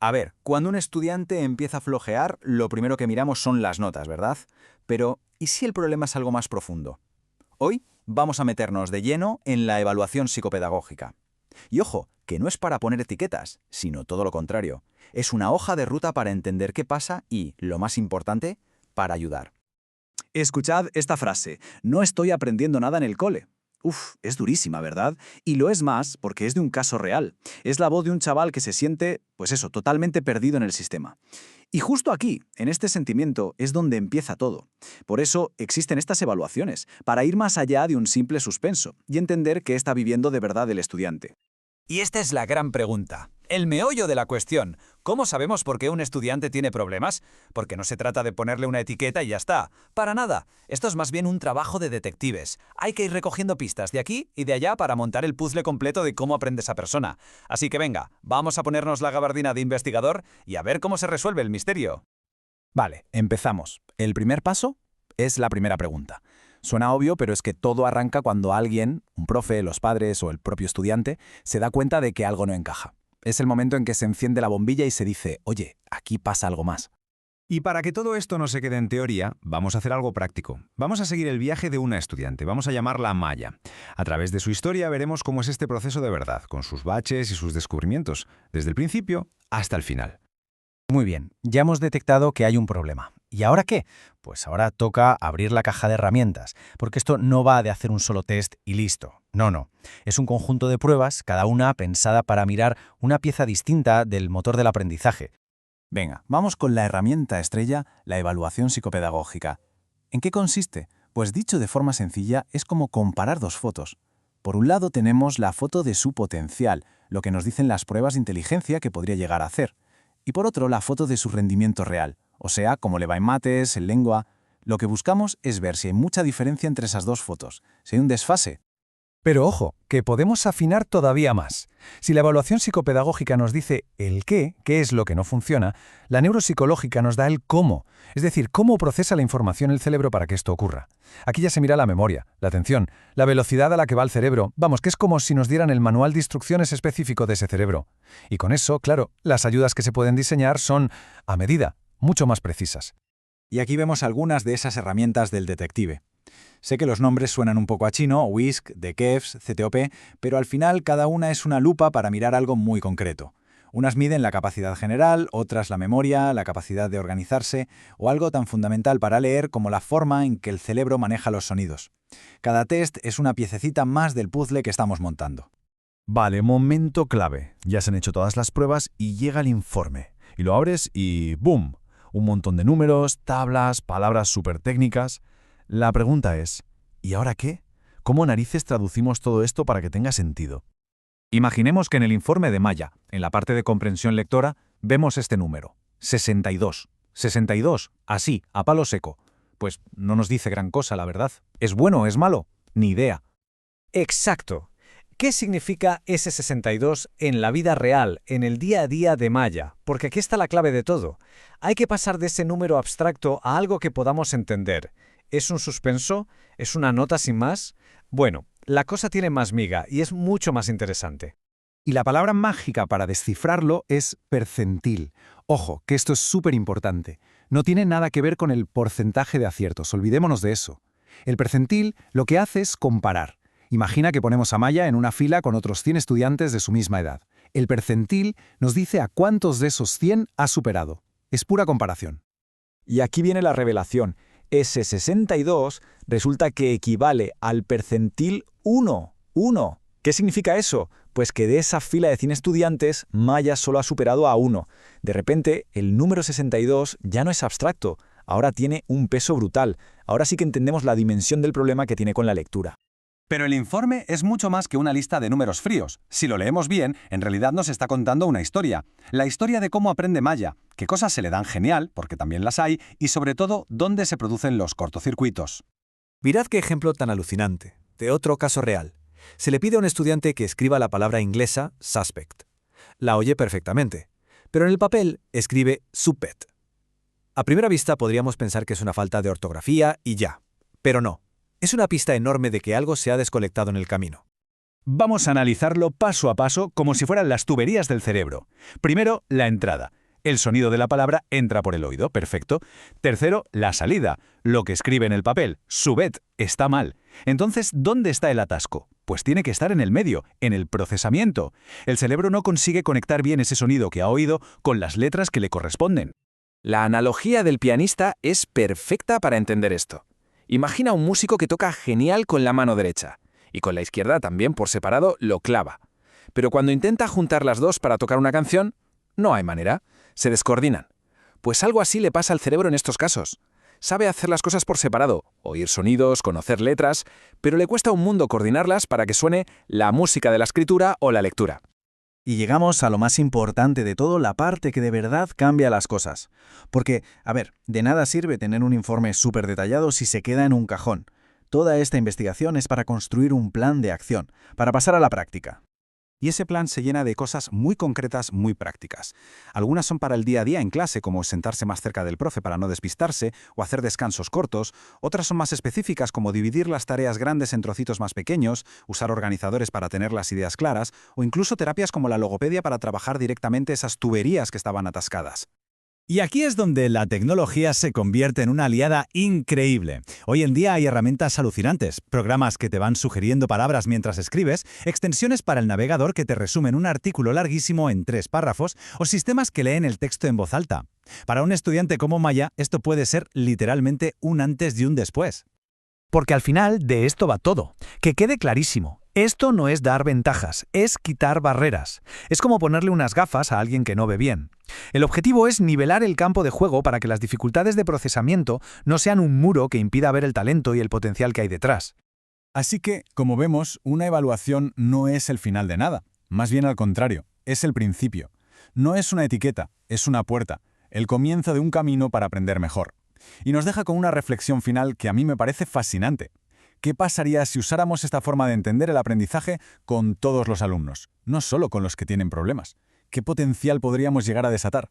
A ver, cuando un estudiante empieza a flojear, lo primero que miramos son las notas, ¿verdad? Pero, ¿y si el problema es algo más profundo? Hoy vamos a meternos de lleno en la evaluación psicopedagógica. Y ojo, que no es para poner etiquetas, sino todo lo contrario. Es una hoja de ruta para entender qué pasa y, lo más importante, para ayudar. Escuchad esta frase: no estoy aprendiendo nada en el cole. Uf, es durísima, ¿verdad? Y lo es más porque es de un caso real. Es la voz de un chaval que se siente, pues eso, totalmente perdido en el sistema. Y justo aquí, en este sentimiento, es donde empieza todo. Por eso existen estas evaluaciones, para ir más allá de un simple suspenso y entender qué está viviendo de verdad el estudiante. Y esta es la gran pregunta, el meollo de la cuestión. ¿Cómo sabemos por qué un estudiante tiene problemas? Porque no se trata de ponerle una etiqueta y ya está. Para nada. Esto es más bien un trabajo de detectives. Hay que ir recogiendo pistas de aquí y de allá para montar el puzzle completo de cómo aprende esa persona. Así que venga, vamos a ponernos la gabardina de investigador y a ver cómo se resuelve el misterio. Vale, empezamos. El primer paso es la primera pregunta. Suena obvio, pero es que todo arranca cuando alguien, un profe, los padres o el propio estudiante, se da cuenta de que algo no encaja. Es el momento en que se enciende la bombilla y se dice, oye, aquí pasa algo más. Y para que todo esto no se quede en teoría, vamos a hacer algo práctico. Vamos a seguir el viaje de una estudiante, vamos a llamarla Maya. A través de su historia veremos cómo es este proceso de verdad, con sus baches y sus descubrimientos, desde el principio hasta el final. Muy bien, ya hemos detectado que hay un problema. ¿Y ahora qué? Pues ahora toca abrir la caja de herramientas, porque esto no va de hacer un solo test y listo. No, no. Es un conjunto de pruebas, cada una pensada para mirar una pieza distinta del motor del aprendizaje. Venga, vamos con la herramienta estrella, la evaluación psicopedagógica. ¿En qué consiste? Pues dicho de forma sencilla, es como comparar dos fotos. Por un lado tenemos la foto de su potencial, lo que nos dicen las pruebas de inteligencia que podría llegar a hacer. Y por otro, la foto de su rendimiento real, o sea, cómo le va en mates, en lengua. Lo que buscamos es ver si hay mucha diferencia entre esas dos fotos, si hay un desfase. Pero ojo, que podemos afinar todavía más. Si la evaluación psicopedagógica nos dice el qué es lo que no funciona, la neuropsicológica nos da el cómo, es decir, cómo procesa la información el cerebro para que esto ocurra. Aquí ya se mira la memoria, la atención, la velocidad a la que va el cerebro, vamos, que es como si nos dieran el manual de instrucciones específico de ese cerebro. Y con eso, claro, las ayudas que se pueden diseñar son a medida, mucho más precisas. Y aquí vemos algunas de esas herramientas del detective. Sé que los nombres suenan un poco a chino, WISC, DKEFS, CTOP, pero al final cada una es una lupa para mirar algo muy concreto. Unas miden la capacidad general, otras la memoria, la capacidad de organizarse, o algo tan fundamental para leer como la forma en que el cerebro maneja los sonidos. Cada test es una piececita más del puzzle que estamos montando. Vale, momento clave. Ya se han hecho todas las pruebas y llega el informe. Y lo abres y ¡boom! Un montón de números, tablas, palabras súper técnicas. La pregunta es, ¿y ahora qué? ¿Cómo narices traducimos todo esto para que tenga sentido? Imaginemos que en el informe de Maya, en la parte de comprensión lectora, vemos este número, 62. 62, así, a palo seco. Pues no nos dice gran cosa, la verdad. ¿Es bueno o es malo? Ni idea. Exacto. ¿Qué significa ese 62 en la vida real, en el día a día de Maya? Porque aquí está la clave de todo. Hay que pasar de ese número abstracto a algo que podamos entender. ¿Es un suspenso? ¿Es una nota sin más? Bueno, la cosa tiene más miga y es mucho más interesante. Y la palabra mágica para descifrarlo es percentil. Ojo, que esto es súper importante. No tiene nada que ver con el porcentaje de aciertos, olvidémonos de eso. El percentil lo que hace es comparar. Imagina que ponemos a Maya en una fila con otros 100 estudiantes de su misma edad. El percentil nos dice a cuántos de esos 100 ha superado. Es pura comparación. Y aquí viene la revelación. Ese 62 resulta que equivale al percentil 1. ¿Qué significa eso? Pues que de esa fila de 100 estudiantes, Maya solo ha superado a 1. De repente, el número 62 ya no es abstracto, ahora tiene un peso brutal. Ahora sí que entendemos la dimensión del problema que tiene con la lectura. Pero el informe es mucho más que una lista de números fríos. Si lo leemos bien, en realidad nos está contando una historia. La historia de cómo aprende Maya, qué cosas se le dan genial, porque también las hay, y sobre todo, dónde se producen los cortocircuitos. Mirad qué ejemplo tan alucinante, de otro caso real. Se le pide a un estudiante que escriba la palabra inglesa suspect. La oye perfectamente, pero en el papel escribe suppet. A primera vista podríamos pensar que es una falta de ortografía y ya, pero no. Es una pista enorme de que algo se ha desconectado en el camino. Vamos a analizarlo paso a paso como si fueran las tuberías del cerebro. Primero, la entrada. El sonido de la palabra entra por el oído, perfecto. Tercero, la salida. Lo que escribe en el papel, subet, está mal. Entonces, ¿dónde está el atasco? Pues tiene que estar en el medio, en el procesamiento. El cerebro no consigue conectar bien ese sonido que ha oído con las letras que le corresponden. La analogía del pianista es perfecta para entender esto. Imagina un músico que toca genial con la mano derecha, y con la izquierda también por separado lo clava. Pero cuando intenta juntar las dos para tocar una canción, no hay manera, se descoordinan. Pues algo así le pasa al cerebro en estos casos. Sabe hacer las cosas por separado, oír sonidos, conocer letras, pero le cuesta un mundo coordinarlas para que suene la música de la escritura o la lectura. Y llegamos a lo más importante de todo, la parte que de verdad cambia las cosas. Porque, a ver, de nada sirve tener un informe súper detallado si se queda en un cajón. Toda esta investigación es para construir un plan de acción, para pasar a la práctica. Y ese plan se llena de cosas muy concretas, muy prácticas. Algunas son para el día a día en clase, como sentarse más cerca del profe para no despistarse o hacer descansos cortos. Otras son más específicas, como dividir las tareas grandes en trocitos más pequeños, usar organizadores para tener las ideas claras, o incluso terapias como la logopedia para trabajar directamente esas tuberías que estaban atascadas. Y aquí es donde la tecnología se convierte en una aliada increíble. Hoy en día hay herramientas alucinantes, programas que te van sugiriendo palabras mientras escribes, extensiones para el navegador que te resumen un artículo larguísimo en 3 párrafos o sistemas que leen el texto en voz alta. Para un estudiante como Maya, esto puede ser literalmente un antes y un después. Porque al final de esto va todo. Que quede clarísimo. Esto no es dar ventajas, es quitar barreras. Es como ponerle unas gafas a alguien que no ve bien. El objetivo es nivelar el campo de juego para que las dificultades de procesamiento no sean un muro que impida ver el talento y el potencial que hay detrás. Así que, como vemos, una evaluación no es el final de nada. Más bien al contrario, es el principio. No es una etiqueta, es una puerta, el comienzo de un camino para aprender mejor. Y nos deja con una reflexión final que a mí me parece fascinante. ¿Qué pasaría si usáramos esta forma de entender el aprendizaje con todos los alumnos, no solo con los que tienen problemas? ¿Qué potencial podríamos llegar a desatar?